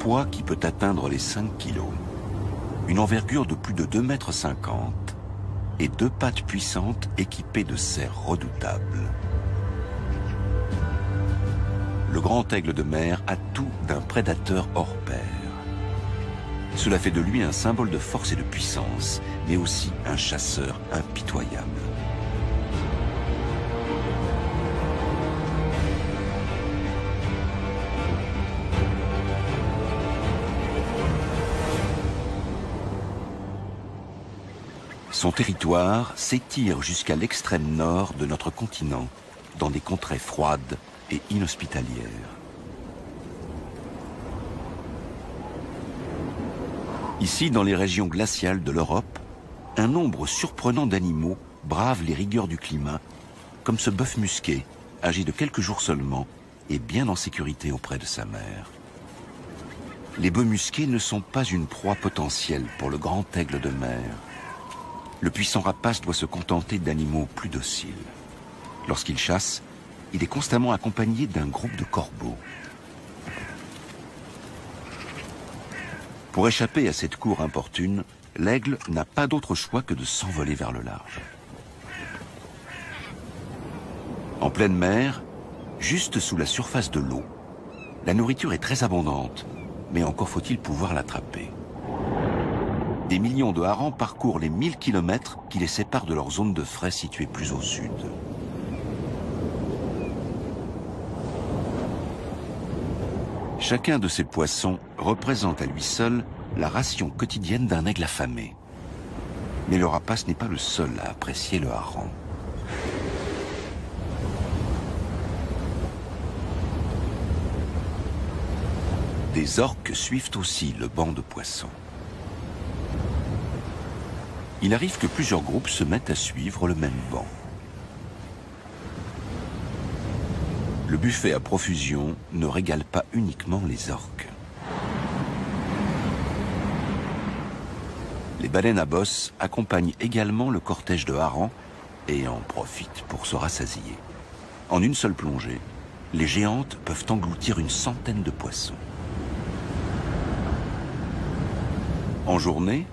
poids qui peut atteindre les 5 kilos, une envergure de plus de 2,50 m et 2 pattes puissantes équipées de serres redoutables. Le grand aigle de mer a tout d'un prédateur hors pair. Cela fait de lui un symbole de force et de puissance, mais aussi un chasseur impitoyable. Son territoire s'étire jusqu'à l'extrême nord de notre continent, dans des contrées froides et inhospitalières. Ici, dans les régions glaciales de l'Europe, un nombre surprenant d'animaux bravent les rigueurs du climat, comme ce bœuf musqué, âgé de quelques jours seulement, et bien en sécurité auprès de sa mère. Les bœufs musqués ne sont pas une proie potentielle pour le grand aigle de mer. Le puissant rapace doit se contenter d'animaux plus dociles. Lorsqu'il chasse, il est constamment accompagné d'un groupe de corbeaux. Pour échapper à cette cour importune, l'aigle n'a pas d'autre choix que de s'envoler vers le large. En pleine mer, juste sous la surface de l'eau, la nourriture est très abondante, mais encore faut-il pouvoir l'attraper. Des millions de harengs parcourent les 1000 km qui les séparent de leur zone de frai située plus au sud. Chacun de ces poissons représente à lui seul la ration quotidienne d'un aigle affamé. Mais le rapace n'est pas le seul à apprécier le hareng. Des orques suivent aussi le banc de poissons. Il arrive que plusieurs groupes se mettent à suivre le même banc. Le buffet à profusion ne régale pas uniquement les orques. Les baleines à bosse accompagnent également le cortège de harengs et en profitent pour se rassasier. En une seule plongée, les géantes peuvent engloutir une centaine de poissons. En journée,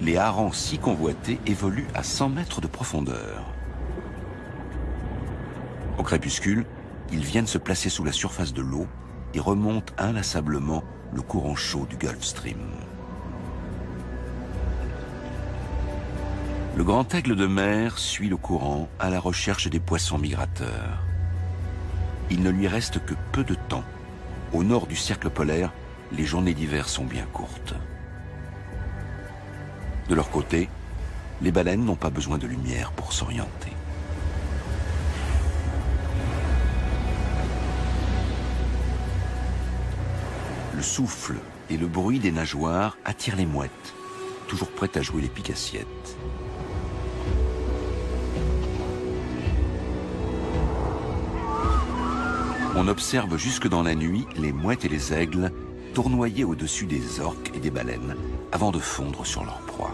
les harengs si convoités évoluent à 100 mètres de profondeur. Au crépuscule, ils viennent se placer sous la surface de l'eau et remontent inlassablement le courant chaud du Gulf Stream. Le grand aigle de mer suit le courant à la recherche des poissons migrateurs. Il ne lui reste que peu de temps. Au nord du cercle polaire, les journées d'hiver sont bien courtes. De leur côté, les baleines n'ont pas besoin de lumière pour s'orienter. Le souffle et le bruit des nageoires attirent les mouettes, toujours prêtes à jouer les pique-assiettes. On observe jusque dans la nuit les mouettes et les aigles tournoyer au-dessus des orques et des baleines avant de fondre sur leur proie.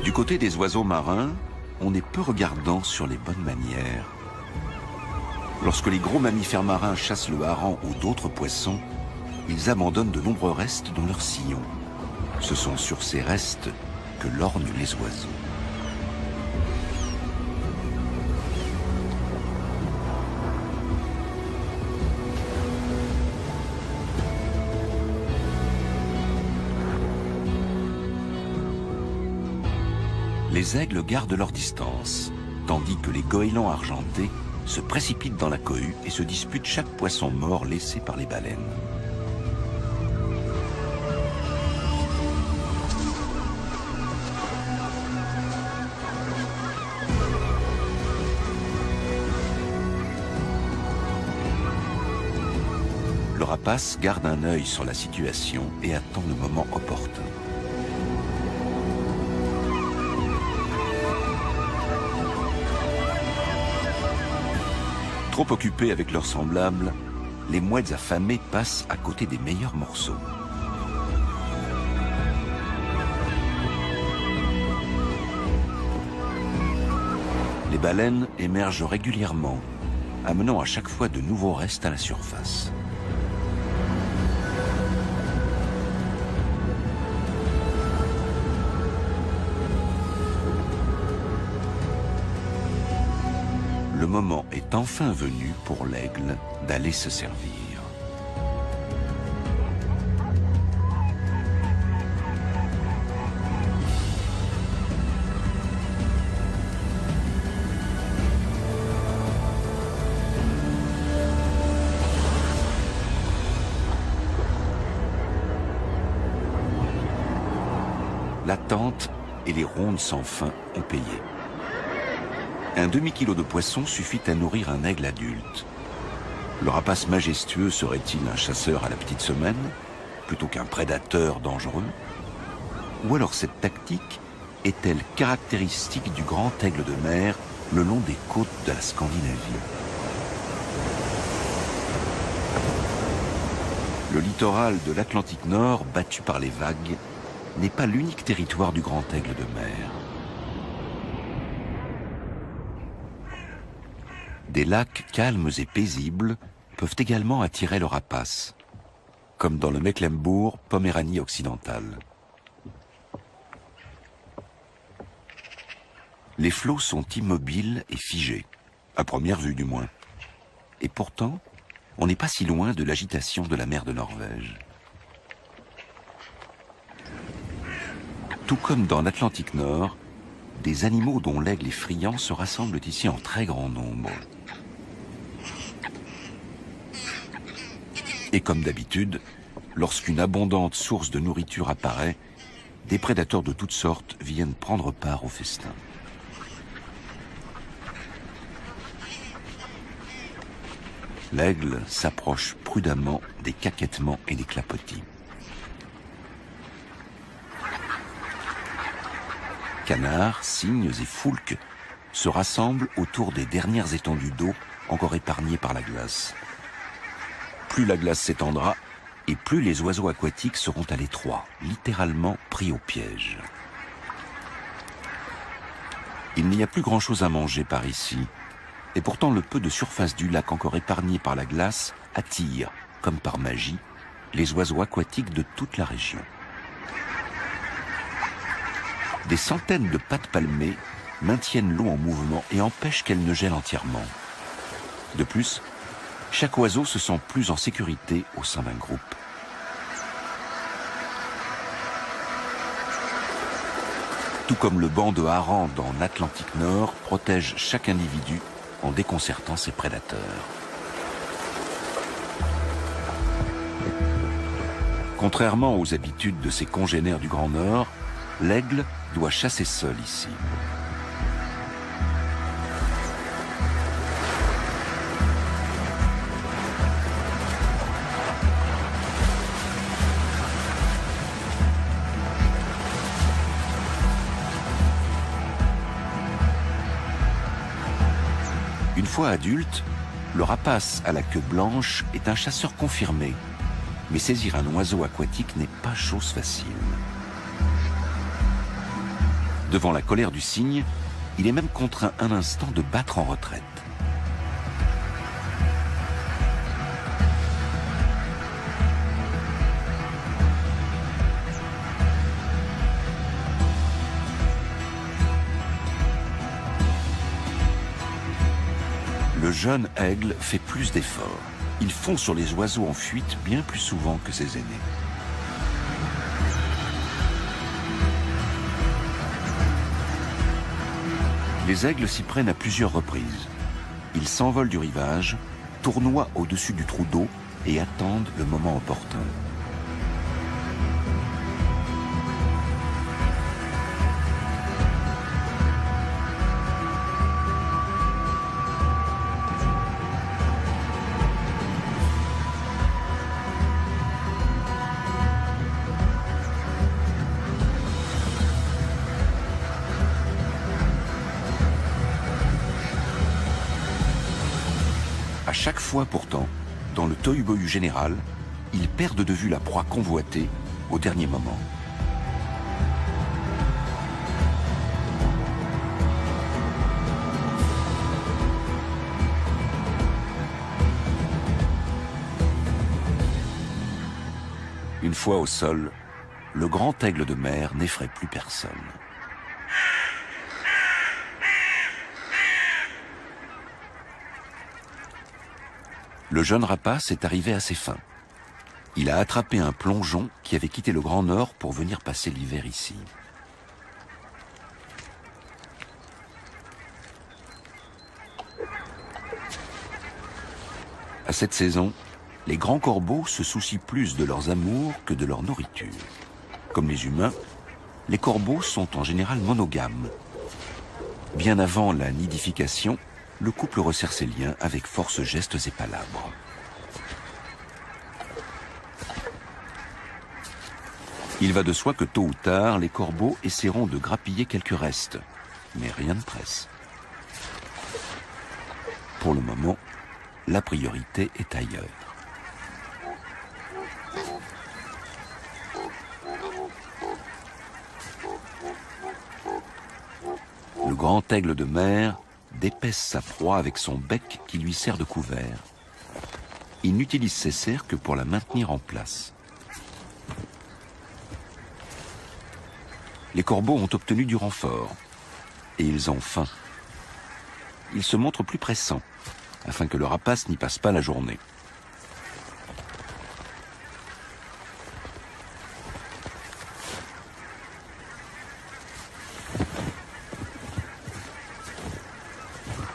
Du côté des oiseaux marins, on est peu regardant sur les bonnes manières. Lorsque les gros mammifères marins chassent le hareng ou d'autres poissons, ils abandonnent de nombreux restes dans leur sillon. Ce sont sur ces restes que lorgnent les oiseaux. Les aigles gardent leur distance, tandis que les goélands argentés se précipitent dans la cohue et se disputent chaque poisson mort laissé par les baleines. Le rapace garde un œil sur la situation et attend le moment opportun. Trop occupés avec leurs semblables, les mouettes affamées passent à côté des meilleurs morceaux. Les baleines émergent régulièrement, amenant à chaque fois de nouveaux restes à la surface. Le moment est enfin venu pour l'aigle d'aller se servir. L'attente et les rondes sans fin ont payé. Un demi-kilo de poisson suffit à nourrir un aigle adulte. Le rapace majestueux serait-il un chasseur à la petite semaine, plutôt qu'un prédateur dangereux? Ou alors cette tactique est-elle caractéristique du grand aigle de mer le long des côtes de la Scandinavie? Le littoral de l'Atlantique Nord, battu par les vagues, n'est pas l'unique territoire du grand aigle de mer. Des lacs calmes et paisibles peuvent également attirer le rapace, comme dans le Mecklembourg-Poméranie occidentale. Les flots sont immobiles et figés, à première vue du moins. Et pourtant, on n'est pas si loin de l'agitation de la mer de Norvège. Tout comme dans l'Atlantique Nord, des animaux dont l'aigle est friand se rassemblent ici en très grand nombre. Et comme d'habitude, lorsqu'une abondante source de nourriture apparaît, des prédateurs de toutes sortes viennent prendre part au festin. L'aigle s'approche prudemment des caquettements et des clapotis. Canards, cygnes et foulques se rassemblent autour des dernières étendues d'eau encore épargnées par la glace. Plus la glace s'étendra, et plus les oiseaux aquatiques seront à l'étroit, littéralement pris au piège. Il n'y a plus grand-chose à manger par ici, et pourtant le peu de surface du lac encore épargné par la glace attire, comme par magie, les oiseaux aquatiques de toute la région. Des centaines de pattes palmées maintiennent l'eau en mouvement et empêchent qu'elle ne gèle entièrement. De plus, chaque oiseau se sent plus en sécurité au sein d'un groupe. Tout comme le banc de harengs dans l'Atlantique Nord protège chaque individu en déconcertant ses prédateurs. Contrairement aux habitudes de ses congénères du Grand Nord, l'aigle doit chasser seul ici. Une fois adulte, le rapace à la queue blanche est un chasseur confirmé, mais saisir un oiseau aquatique n'est pas chose facile. Devant la colère du cygne, il est même contraint un instant de battre en retraite. Le jeune aigle fait plus d'efforts. Il fond sur les oiseaux en fuite bien plus souvent que ses aînés. Les aigles s'y prennent à plusieurs reprises. Ils s'envolent du rivage, tournoient au-dessus du trou d'eau et attendent le moment opportun. À chaque fois pourtant, dans le tohu-bohu général, ils perdent de vue la proie convoitée au dernier moment. Une fois au sol, le grand aigle de mer n'effraie plus personne. Le jeune rapace est arrivé à ses fins. Il a attrapé un plongeon qui avait quitté le Grand Nord pour venir passer l'hiver ici. À cette saison, les grands corbeaux se soucient plus de leurs amours que de leur nourriture. Comme les humains, les corbeaux sont en général monogames. Bien avant la nidification, le couple resserre ses liens avec force gestes et palabres. Il va de soi que tôt ou tard, les corbeaux essaieront de grappiller quelques restes, mais rien ne presse. Pour le moment, la priorité est ailleurs. Le grand aigle de mer d'épaisse sa proie avec son bec qui lui sert de couvert. Il n'utilise ses serres que pour la maintenir en place. Les corbeaux ont obtenu du renfort et ils ont faim. Ils se montrent plus pressants afin que le rapace n'y passe pas la journée.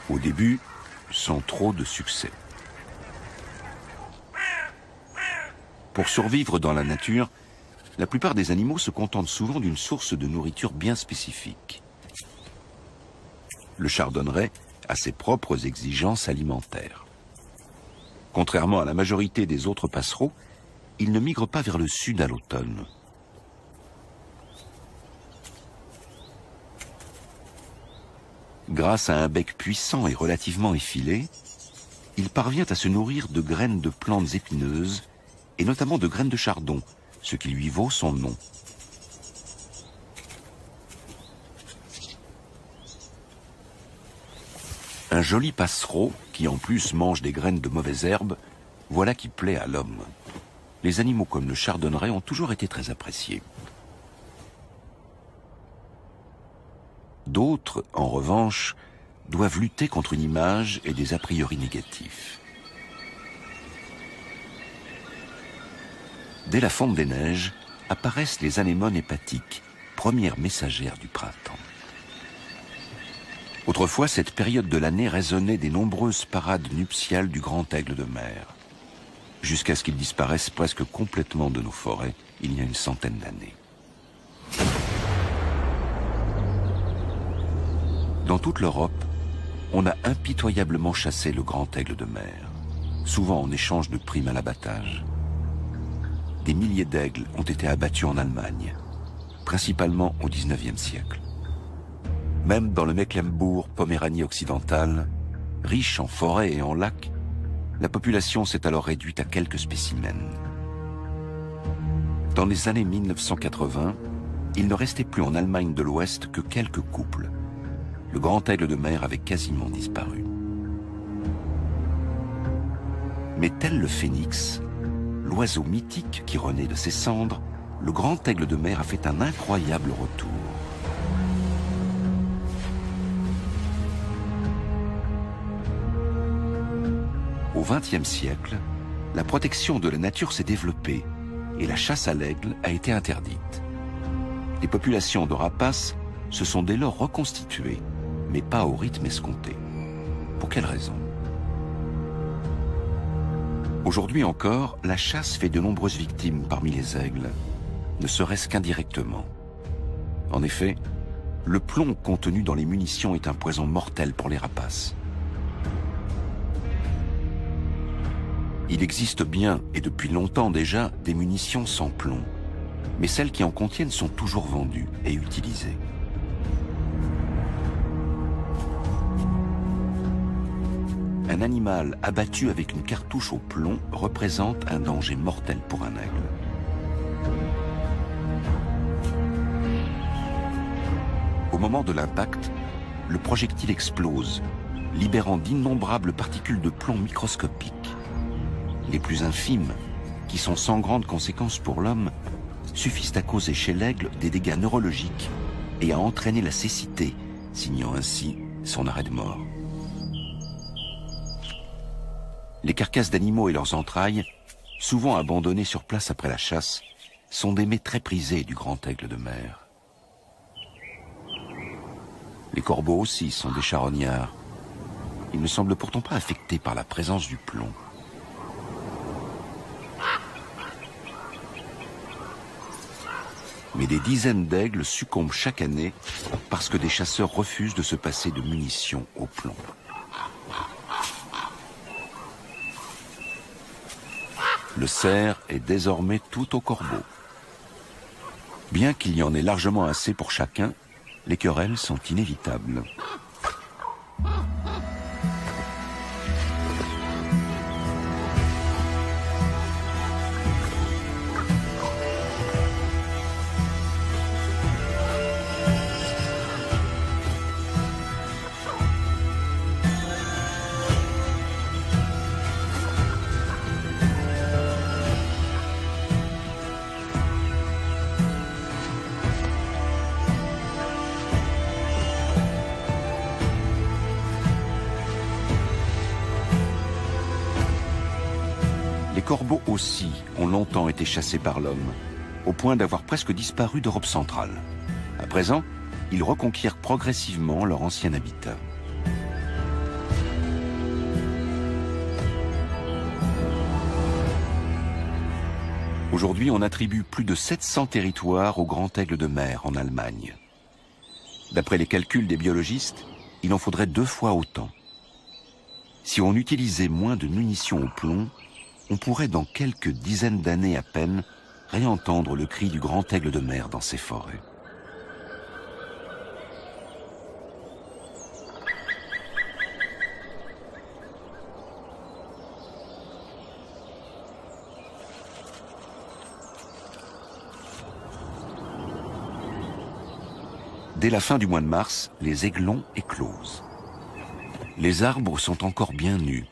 Au début, sans trop de succès. Pour survivre dans la nature, la plupart des animaux se contentent souvent d'une source de nourriture bien spécifique. Le chardonneret a ses propres exigences alimentaires. Contrairement à la majorité des autres passereaux, il ne migre pas vers le sud à l'automne. Grâce à un bec puissant et relativement effilé, il parvient à se nourrir de graines de plantes épineuses et notamment de graines de chardon, ce qui lui vaut son nom. Un joli passereau qui en plus mange des graines de mauvaises herbes, voilà qui plaît à l'homme. Les animaux comme le chardonneret ont toujours été très appréciés. D'autres, en revanche, doivent lutter contre une image et des a priori négatifs. Dès la fonte des neiges, apparaissent les anémones hépatiques, premières messagères du printemps. Autrefois, cette période de l'année résonnait des nombreuses parades nuptiales du grand aigle de mer, jusqu'à ce qu'il disparaisse presque complètement de nos forêts il y a une centaine d'années. Dans toute l'Europe, on a impitoyablement chassé le grand aigle de mer, souvent en échange de primes à l'abattage. Des milliers d'aigles ont été abattus en Allemagne, principalement au XIXe siècle. Même dans le Mecklembourg-Poméranie occidentale, riche en forêts et en lacs, la population s'est alors réduite à quelques spécimens. Dans les années 1980, il ne restait plus en Allemagne de l'Ouest que quelques couples. Le grand aigle de mer avait quasiment disparu. Mais tel le phénix, l'oiseau mythique qui renaît de ses cendres, le grand aigle de mer a fait un incroyable retour. Au XXe siècle, la protection de la nature s'est développée et la chasse à l'aigle a été interdite. Les populations de rapaces se sont dès lors reconstituées, mais pas au rythme escompté. Pour quelle raison? Aujourd'hui encore, la chasse fait de nombreuses victimes parmi les aigles, ne serait-ce qu'indirectement. En effet, le plomb contenu dans les munitions est un poison mortel pour les rapaces. Il existe bien, et depuis longtemps déjà, des munitions sans plomb, mais celles qui en contiennent sont toujours vendues et utilisées. un animal abattu avec une cartouche au plomb représente un danger mortel pour un aigle. Au moment de l'impact, le projectile explose, libérant d'innombrables particules de plomb microscopiques. Les plus infimes, qui sont sans grandes conséquences pour l'homme, suffisent à causer chez l'aigle des dégâts neurologiques et à entraîner la cécité, signant ainsi son arrêt de mort. Les carcasses d'animaux et leurs entrailles, souvent abandonnées sur place après la chasse, sont des mets très prisés du grand aigle de mer. Les corbeaux aussi sont des charognards. Ils ne semblent pourtant pas affectés par la présence du plomb. Mais des dizaines d'aigles succombent chaque année parce que des chasseurs refusent de se passer de munitions au plomb. Le cerf est désormais tout au corbeau. Bien qu'il y en ait largement assez pour chacun, les querelles sont inévitables. Les corbeaux aussi ont longtemps été chassés par l'homme, au point d'avoir presque disparu d'Europe centrale. À présent, ils reconquièrent progressivement leur ancien habitat. Aujourd'hui, on attribue plus de 700 territoires au grand aigle de mer en Allemagne. D'après les calculs des biologistes, il en faudrait 2 fois autant. Si on utilisait moins de munitions au plomb, on pourrait dans quelques dizaines d'années à peine réentendre le cri du grand aigle de mer dans ces forêts. Dès la fin du mois de mars, les aiglons éclosent. Les arbres sont encore bien nus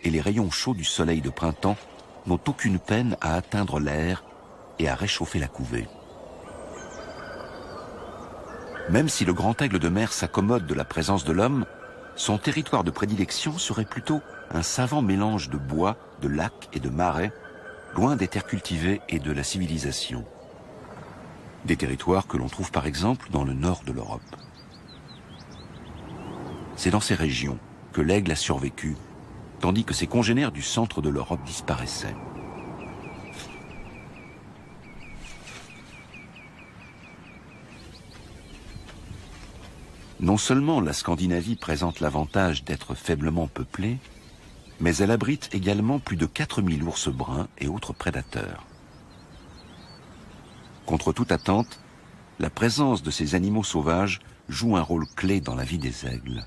et les rayons chauds du soleil de printemps n'ont aucune peine à atteindre l'air et à réchauffer la couvée. Même si le grand aigle de mer s'accommode de la présence de l'homme, son territoire de prédilection serait plutôt un savant mélange de bois, de lacs et de marais, loin des terres cultivées et de la civilisation. Des territoires que l'on trouve par exemple dans le nord de l'Europe. C'est dans ces régions que l'aigle a survécu, tandis que ses congénères du centre de l'Europe disparaissaient. Non seulement la Scandinavie présente l'avantage d'être faiblement peuplée, mais elle abrite également plus de 4000 ours bruns et autres prédateurs. Contre toute attente, la présence de ces animaux sauvages joue un rôle clé dans la vie des aigles.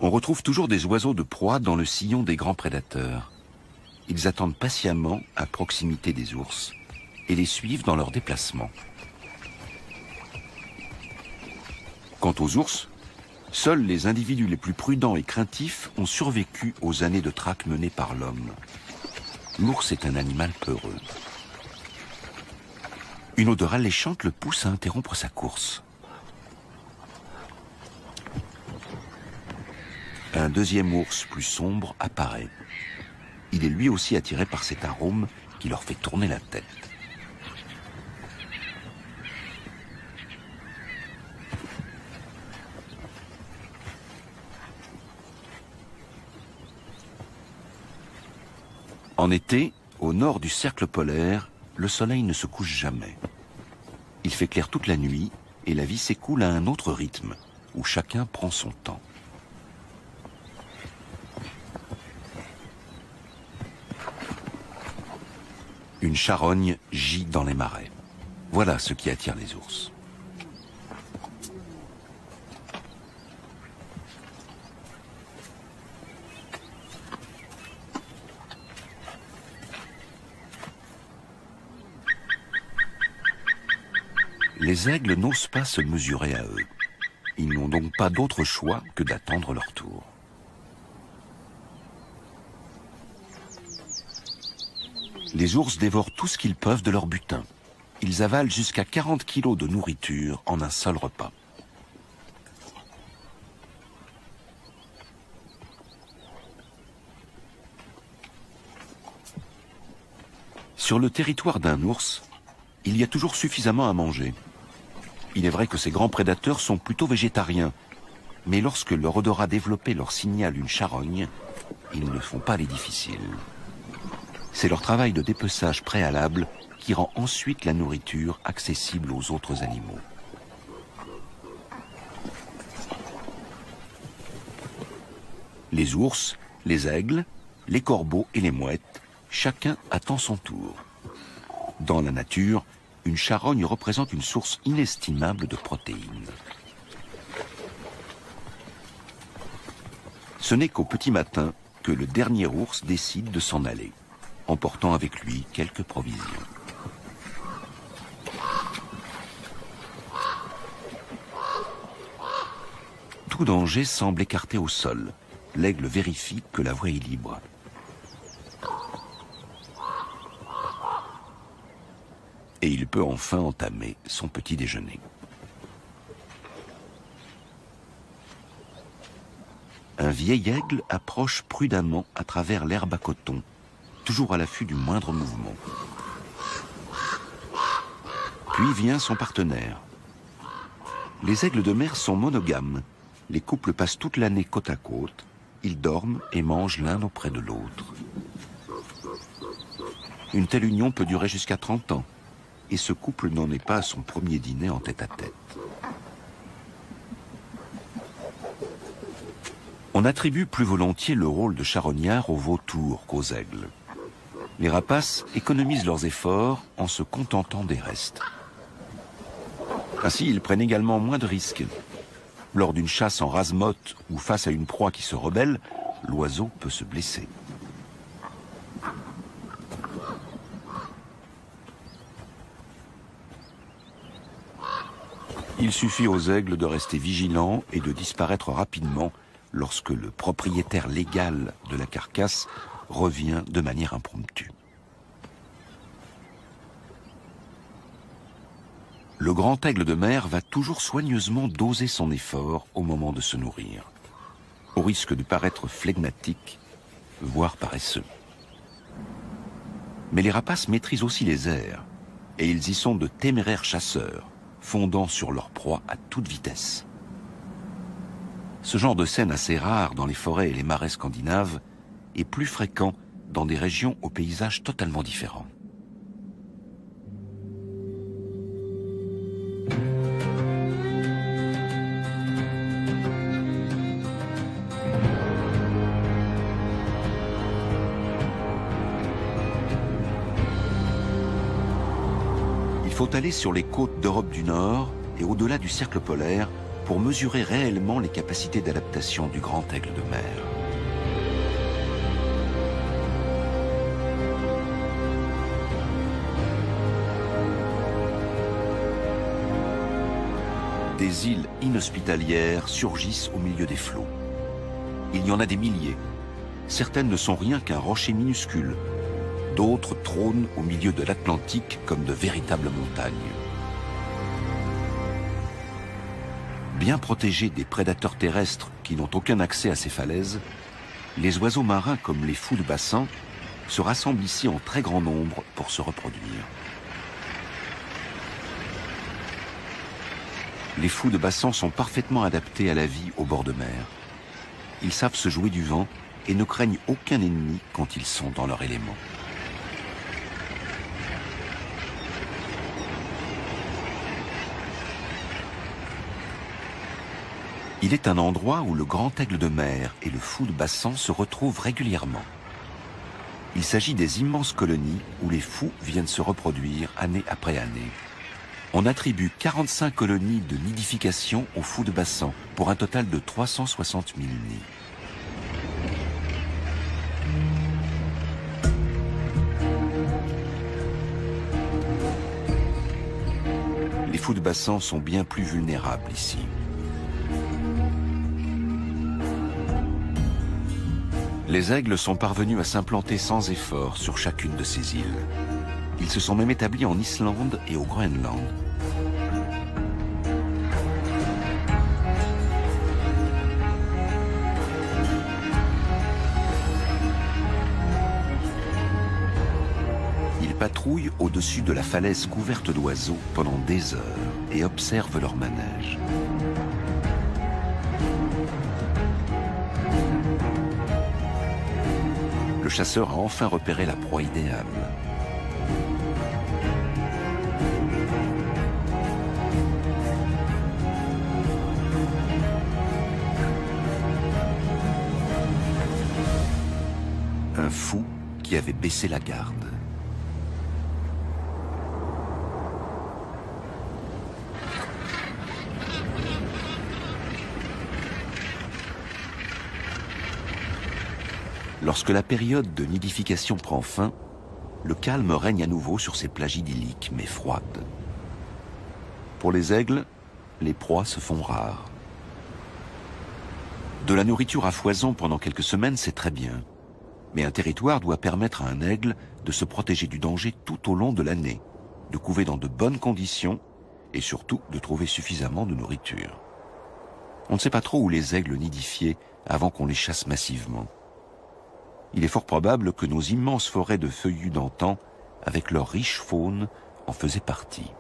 On retrouve toujours des oiseaux de proie dans le sillon des grands prédateurs. Ils attendent patiemment à proximité des ours et les suivent dans leurs déplacements. Quant aux ours, seuls les individus les plus prudents et craintifs ont survécu aux années de traque menées par l'homme. L'ours est un animal peureux. Une odeur alléchante le pousse à interrompre sa course. Un deuxième ours plus sombre apparaît. Il est lui aussi attiré par cet arôme qui leur fait tourner la tête. En été, au nord du cercle polaire, le soleil ne se couche jamais. Il fait clair toute la nuit et la vie s'écoule à un autre rythme, où chacun prend son temps. Une charogne gît dans les marais. Voilà ce qui attire les ours. Les aigles n'osent pas se mesurer à eux. Ils n'ont donc pas d'autre choix que d'attendre leur tour. Les ours dévorent tout ce qu'ils peuvent de leur butin. Ils avalent jusqu'à 40 kilos de nourriture en un seul repas. Sur le territoire d'un ours, il y a toujours suffisamment à manger. Il est vrai que ces grands prédateurs sont plutôt végétariens, mais lorsque leur odorat développé leur signale une charogne, ils ne font pas les difficiles. C'est leur travail de dépeçage préalable qui rend ensuite la nourriture accessible aux autres animaux. Les ours, les aigles, les corbeaux et les mouettes, chacun attend son tour. Dans la nature, une charogne représente une source inestimable de protéines. Ce n'est qu'au petit matin que le dernier ours décide de s'en aller, emportant avec lui quelques provisions. Tout danger semble écarté au sol. L'aigle vérifie que la voie est libre. Et il peut enfin entamer son petit déjeuner. Un vieil aigle approche prudemment à travers l'herbe à coton, toujours à l'affût du moindre mouvement. Puis vient son partenaire. Les aigles de mer sont monogames. Les couples passent toute l'année côte à côte. Ils dorment et mangent l'un auprès de l'autre. Une telle union peut durer jusqu'à 30 ans. Et ce couple n'en est pas à son premier dîner en tête-à-tête. On attribue plus volontiers le rôle de charognard aux vautours qu'aux aigles. Les rapaces économisent leurs efforts en se contentant des restes. Ainsi, ils prennent également moins de risques. Lors d'une chasse en rase-motte ou face à une proie qui se rebelle, l'oiseau peut se blesser. Il suffit aux aigles de rester vigilants et de disparaître rapidement lorsque le propriétaire légal de la carcasse revient de manière impromptue. Le grand aigle de mer va toujours soigneusement doser son effort au moment de se nourrir, au risque de paraître flegmatique, voire paresseux. Mais les rapaces maîtrisent aussi les airs, et ils y sont de téméraires chasseurs, fondant sur leur proie à toute vitesse. Ce genre de scène assez rare dans les forêts et les marais scandinaves est plus fréquent dans des régions aux paysages totalement différents. Il faut aller sur les côtes d'Europe du Nord et au-delà du cercle polaire pour mesurer réellement les capacités d'adaptation du grand aigle de mer. Des îles inhospitalières surgissent au milieu des flots. Il y en a des milliers. Certaines ne sont rien qu'un rocher minuscule. D'autres trônent au milieu de l'Atlantique comme de véritables montagnes. Bien protégés des prédateurs terrestres qui n'ont aucun accès à ces falaises, les oiseaux marins comme les fous de bassin se rassemblent ici en très grand nombre pour se reproduire. Les fous de bassin sont parfaitement adaptés à la vie au bord de mer. Ils savent se jouer du vent et ne craignent aucun ennemi quand ils sont dans leur élément. Il est un endroit où le grand aigle de mer et le fou de bassin se retrouvent régulièrement. Il s'agit des immenses colonies où les fous viennent se reproduire année après année. On attribue 45 colonies de nidification aux fous de bassin pour un total de 360 000 nids. Les fous de bassin sont bien plus vulnérables ici. Les aigles sont parvenus à s'implanter sans effort sur chacune de ces îles. Ils se sont même établis en Islande et au Groenland. Ils patrouillent au-dessus de la falaise couverte d'oiseaux pendant des heures et observent leur manège. Le chasseur a enfin repéré la proie idéale. Un fou qui avait baissé la garde. Lorsque la période de nidification prend fin, le calme règne à nouveau sur ces plages idylliques mais froides. Pour les aigles, les proies se font rares. De la nourriture à foison pendant quelques semaines, c'est très bien. Mais un territoire doit permettre à un aigle de se protéger du danger tout au long de l'année, de couver dans de bonnes conditions et surtout de trouver suffisamment de nourriture. On ne sait pas trop où les aigles nidifiaient avant qu'on les chasse massivement. Il est fort probable que nos immenses forêts de feuillus d'antan, avec leur riche faune, en faisaient partie.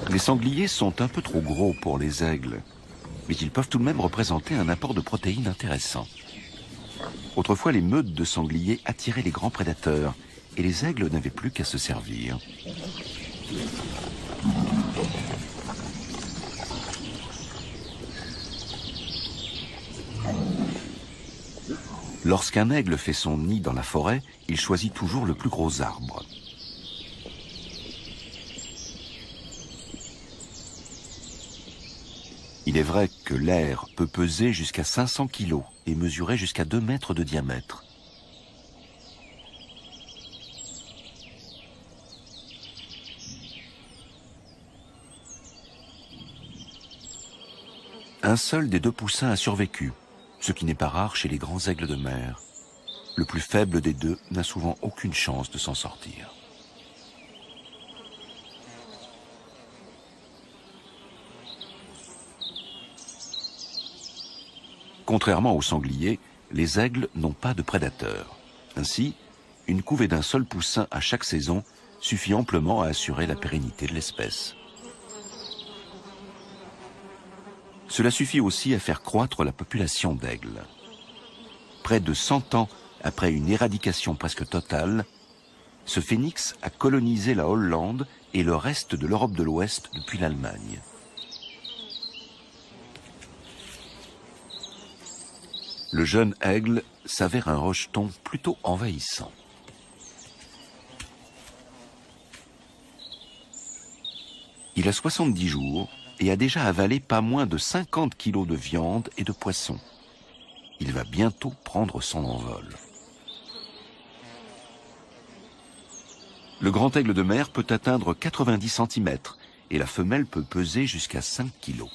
Les sangliers sont un peu trop gros pour les aigles, mais ils peuvent tout de même représenter un apport de protéines intéressant. Autrefois, les meutes de sangliers attiraient les grands prédateurs et les aigles n'avaient plus qu'à se servir. Lorsqu'un aigle fait son nid dans la forêt, il choisit toujours le plus gros arbre. Il est vrai que l'air peut peser jusqu'à 500 kg et mesurer jusqu'à 2 mètres de diamètre. Un seul des 2 poussins a survécu, ce qui n'est pas rare chez les grands aigles de mer. Le plus faible des 2 n'a souvent aucune chance de s'en sortir. Contrairement aux sangliers, les aigles n'ont pas de prédateurs. Ainsi, une couvée d'un seul poussin à chaque saison suffit amplement à assurer la pérennité de l'espèce. Cela suffit aussi à faire croître la population d'aigles. Près de 100 ans après une éradication presque totale, ce phénix a colonisé la Hollande et le reste de l'Europe de l'Ouest depuis l'Allemagne. Le jeune aigle s'avère un rejeton plutôt envahissant. Il a 70 jours et a déjà avalé pas moins de 50 kilos de viande et de poisson. Il va bientôt prendre son envol. Le grand aigle de mer peut atteindre 90 cm et la femelle peut peser jusqu'à 5 kilos.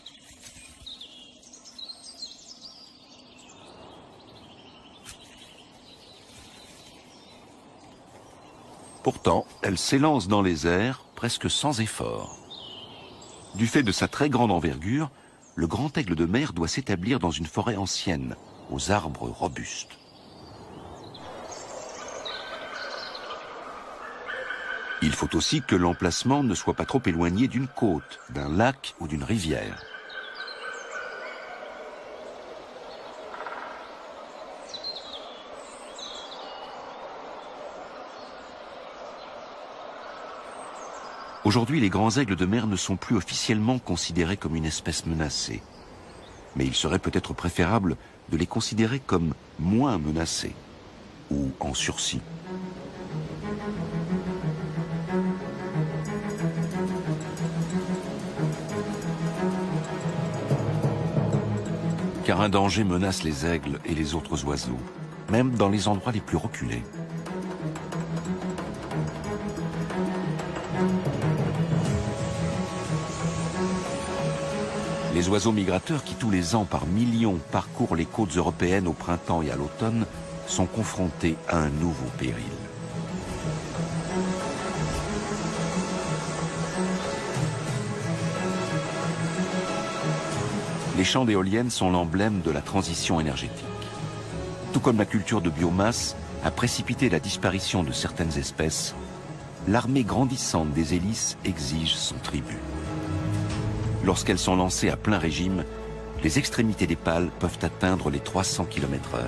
Pourtant, elle s'élance dans les airs presque sans effort. Du fait de sa très grande envergure, le grand aigle de mer doit s'établir dans une forêt ancienne, aux arbres robustes. Il faut aussi que l'emplacement ne soit pas trop éloigné d'une côte, d'un lac ou d'une rivière. Aujourd'hui, les grands aigles de mer ne sont plus officiellement considérés comme une espèce menacée. Mais il serait peut-être préférable de les considérer comme moins menacés ou en sursis. car un danger menace les aigles et les autres oiseaux, même dans les endroits les plus reculés. Les oiseaux migrateurs qui tous les ans par millions parcourent les côtes européennes au printemps et à l'automne sont confrontés à un nouveau péril. Les champs d'éoliennes sont l'emblème de la transition énergétique. Tout comme la culture de biomasse a précipité la disparition de certaines espèces, l'armée grandissante des hélices exige son tribut. Lorsqu'elles sont lancées à plein régime, les extrémités des pales peuvent atteindre les 300 km/h.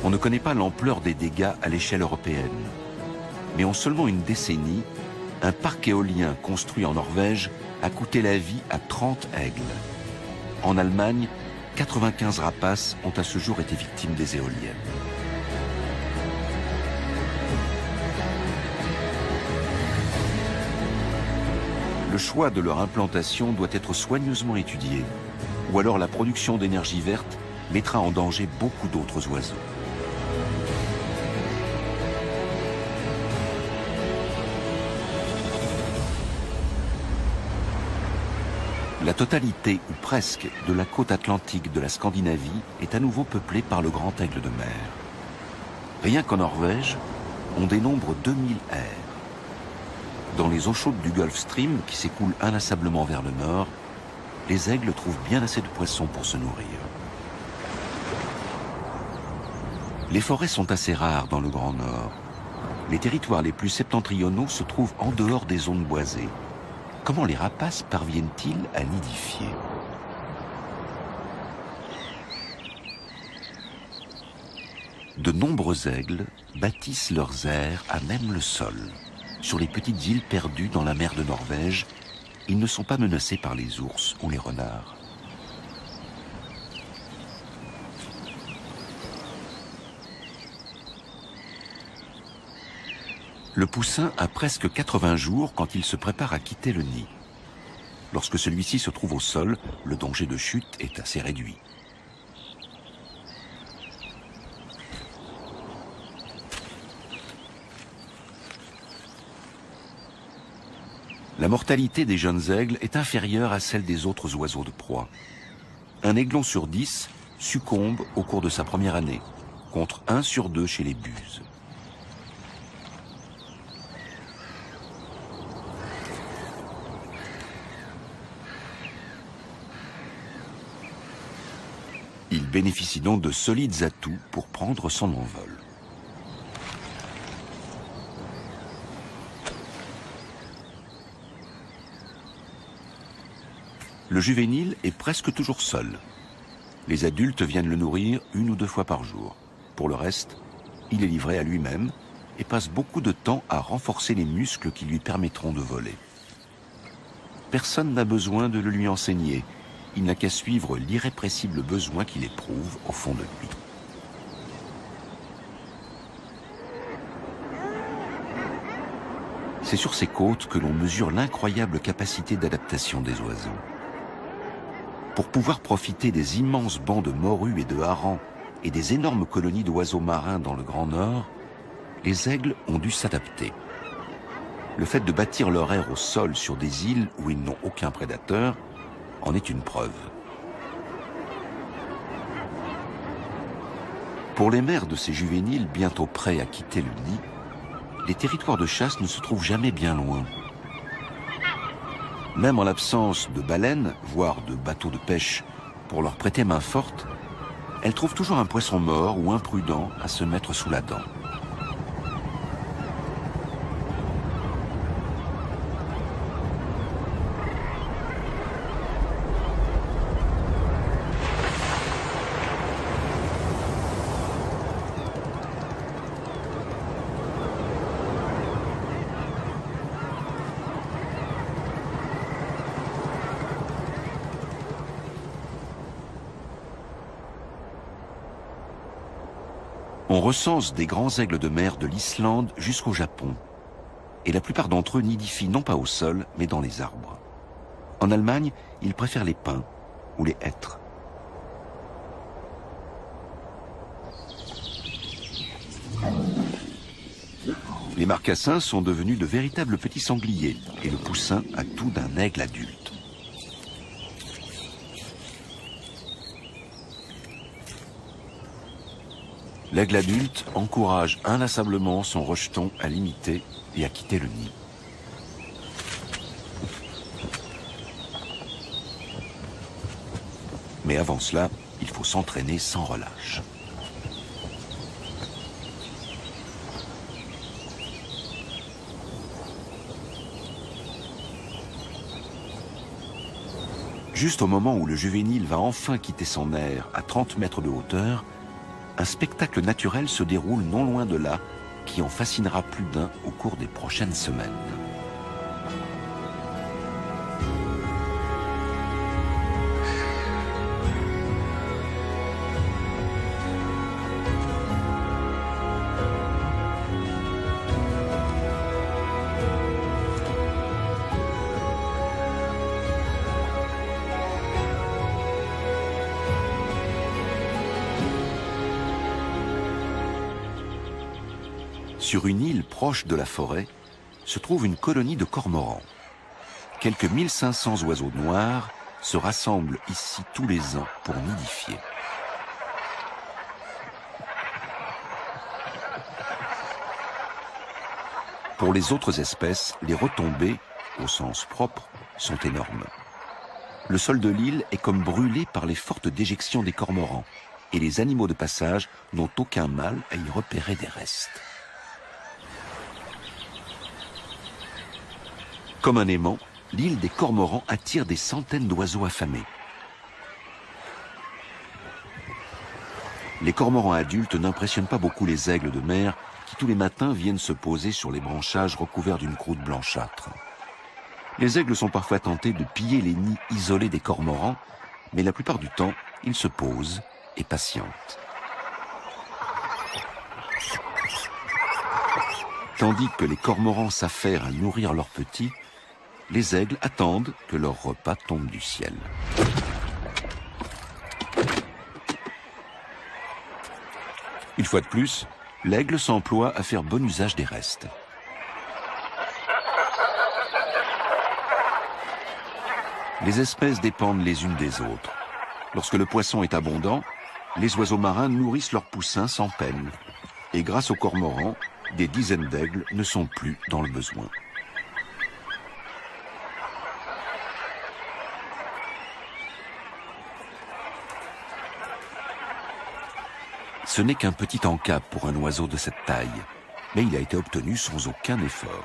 On ne connaît pas l'ampleur des dégâts à l'échelle européenne, mais en seulement une décennie, un parc éolien construit en Norvège a coûté la vie à 30 aigles. En Allemagne, 95 rapaces ont à ce jour été victimes des éoliennes. Le choix de leur implantation doit être soigneusement étudié, ou alors la production d'énergie verte mettra en danger beaucoup d'autres oiseaux. La totalité, ou presque, de la côte atlantique de la Scandinavie est à nouveau peuplée par le grand aigle de mer. Rien qu'en Norvège, on dénombre 2000 airs. Dans les eaux chaudes du Gulf Stream, qui s'écoulent inlassablement vers le nord, les aigles trouvent bien assez de poissons pour se nourrir. Les forêts sont assez rares dans le Grand Nord. Les territoires les plus septentrionaux se trouvent en dehors des zones boisées. Comment les rapaces parviennent-ils à nidifier? De nombreux aigles bâtissent leurs aires à même le sol. Sur les petites îles perdues dans la mer de Norvège, ils ne sont pas menacés par les ours ou les renards. Le poussin a presque 80 jours quand il se prépare à quitter le nid. Lorsque celui-ci se trouve au sol, le danger de chute est assez réduit. La mortalité des jeunes aigles est inférieure à celle des autres oiseaux de proie. Un aiglon sur 10 succombe au cours de sa première année, contre 1 sur 2 chez les buses. Il bénéficie donc de solides atouts pour prendre son envol. Le juvénile est presque toujours seul. Les adultes viennent le nourrir 1 ou 2 fois par jour. Pour le reste, il est livré à lui-même et passe beaucoup de temps à renforcer les muscles qui lui permettront de voler. Personne n'a besoin de le lui enseigner. Il n'a qu'à suivre l'irrépressible besoin qu'il éprouve au fond de lui. C'est sur ces côtes que l'on mesure l'incroyable capacité d'adaptation des oiseaux. Pour pouvoir profiter des immenses bancs de morues et de harengs et des énormes colonies d'oiseaux marins dans le Grand Nord, les aigles ont dû s'adapter. Le fait de bâtir leur aire au sol sur des îles où ils n'ont aucun prédateur en est une preuve. Pour les mères de ces juvéniles bientôt prêts à quitter le nid, les territoires de chasse ne se trouvent jamais bien loin. Même en l'absence de baleines, voire de bateaux de pêche, pour leur prêter main forte, elles trouvent toujours un poisson mort ou imprudent à se mettre sous la dent. On recense des grands aigles de mer de l'Islande jusqu'au Japon. et la plupart d'entre eux nidifient non pas au sol, mais dans les arbres. En Allemagne, ils préfèrent les pins ou les hêtres. Les marcassins sont devenus de véritables petits sangliers et le poussin a tout d'un aigle adulte. L'aigle adulte encourage inlassablement son rejeton à l'imiter et à quitter le nid. Mais avant cela, il faut s'entraîner sans relâche. Juste au moment où le juvénile va enfin quitter son aire à 30 mètres de hauteur, un spectacle naturel se déroule non loin de là, qui en fascinera plus d'un au cours des prochaines semaines. Sur une île proche de la forêt, se trouve une colonie de cormorans. Quelques 1500 oiseaux noirs se rassemblent ici tous les ans pour nidifier. Pour les autres espèces, les retombées, au sens propre, sont énormes. Le sol de l'île est comme brûlé par les fortes déjections des cormorans, et les animaux de passage n'ont aucun mal à y repérer des restes. Comme un aimant, l'île des cormorans attire des centaines d'oiseaux affamés. Les cormorans adultes n'impressionnent pas beaucoup les aigles de mer qui tous les matins viennent se poser sur les branchages recouverts d'une croûte blanchâtre. Les aigles sont parfois tentés de piller les nids isolés des cormorans, mais la plupart du temps, ils se posent et patientent. Tandis que les cormorans s'affairent à nourrir leurs petits, les aigles attendent que leur repas tombe du ciel. Une fois de plus, l'aigle s'emploie à faire bon usage des restes. Les espèces dépendent les unes des autres. Lorsque le poisson est abondant, les oiseaux marins nourrissent leurs poussins sans peine. Et grâce aux cormorans, des dizaines d'aigles ne sont plus dans le besoin. Ce n'est qu'un petit en-cap pour un oiseau de cette taille, mais il a été obtenu sans aucun effort.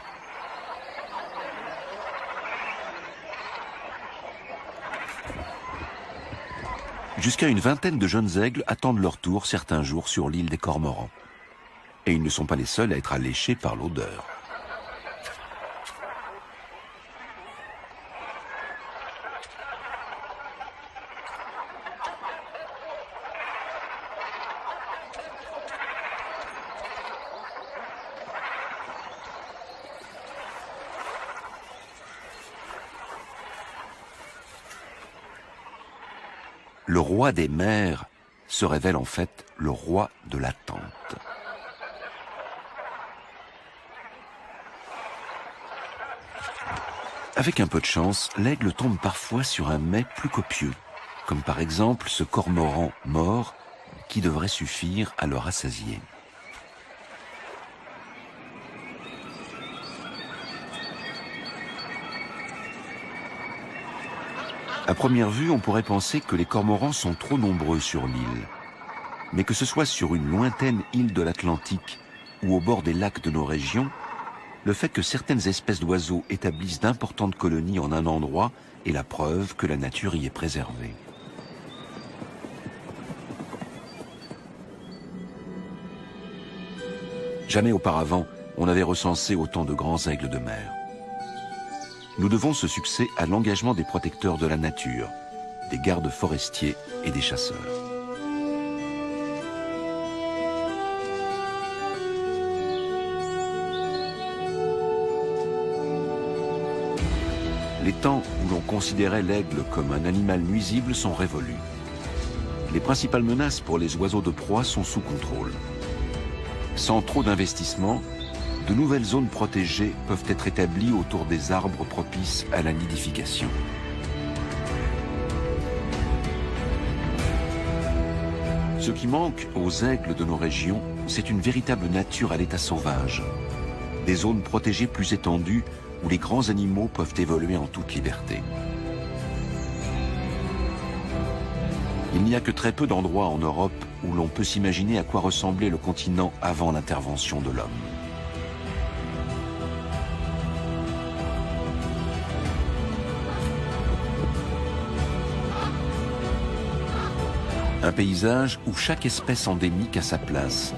Jusqu'à une vingtaine de jeunes aigles attendent leur tour certains jours sur l'île des Cormorans. Et ils ne sont pas les seuls à être alléchés par l'odeur. Le roi des mers se révèle en fait le roi de l'attente. Avec un peu de chance, l'aigle tombe parfois sur un mets plus copieux, comme par exemple ce cormoran mort qui devrait suffire à le rassasier. À première vue, on pourrait penser que les cormorans sont trop nombreux sur l'île. Mais que ce soit sur une lointaine île de l'Atlantique ou au bord des lacs de nos régions, le fait que certaines espèces d'oiseaux établissent d'importantes colonies en un endroit est la preuve que la nature y est préservée. Jamais auparavant, on n'avait recensé autant de grands aigles de mer. Nous devons ce succès à l'engagement des protecteurs de la nature, des gardes forestiers et des chasseurs. Les temps où l'on considérait l'aigle comme un animal nuisible sont révolus. Les principales menaces pour les oiseaux de proie sont sous contrôle. Sans trop d'investissement, de nouvelles zones protégées peuvent être établies autour des arbres propices à la nidification. Ce qui manque aux aigles de nos régions, c'est une véritable nature à l'état sauvage. Des zones protégées plus étendues où les grands animaux peuvent évoluer en toute liberté. Il n'y a que très peu d'endroits en Europe où l'on peut s'imaginer à quoi ressemblait le continent avant l'intervention de l'homme. Un paysage où chaque espèce endémique a sa place,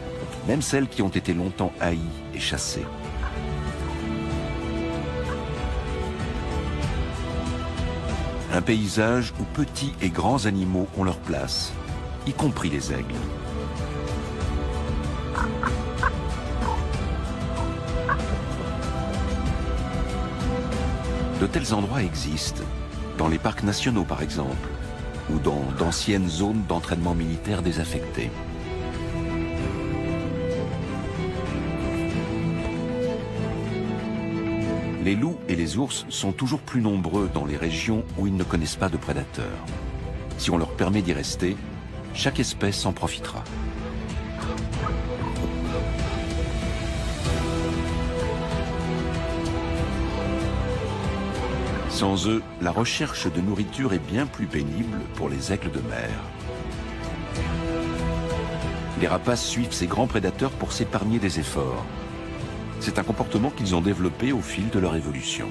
même celles qui ont été longtemps haïes et chassées. Un paysage où petits et grands animaux ont leur place, y compris les aigles. De tels endroits existent, dans les parcs nationaux par exemple, ou dans d'anciennes zones d'entraînement militaire désaffectées. Les loups et les ours sont toujours plus nombreux dans les régions où ils ne connaissent pas de prédateurs. Si on leur permet d'y rester, chaque espèce en profitera. Sans eux, la recherche de nourriture est bien plus pénible pour les aigles de mer. Les rapaces suivent ces grands prédateurs pour s'épargner des efforts. C'est un comportement qu'ils ont développé au fil de leur évolution.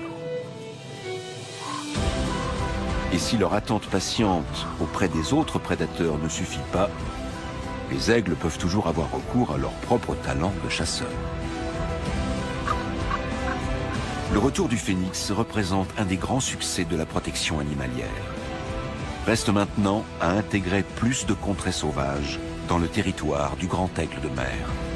Et si leur attente patiente auprès des autres prédateurs ne suffit pas, les aigles peuvent toujours avoir recours à leur propre talent de chasseur. Le retour du phénix représente un des grands succès de la protection animalière. Reste maintenant à intégrer plus de contrées sauvages dans le territoire du grand aigle de mer.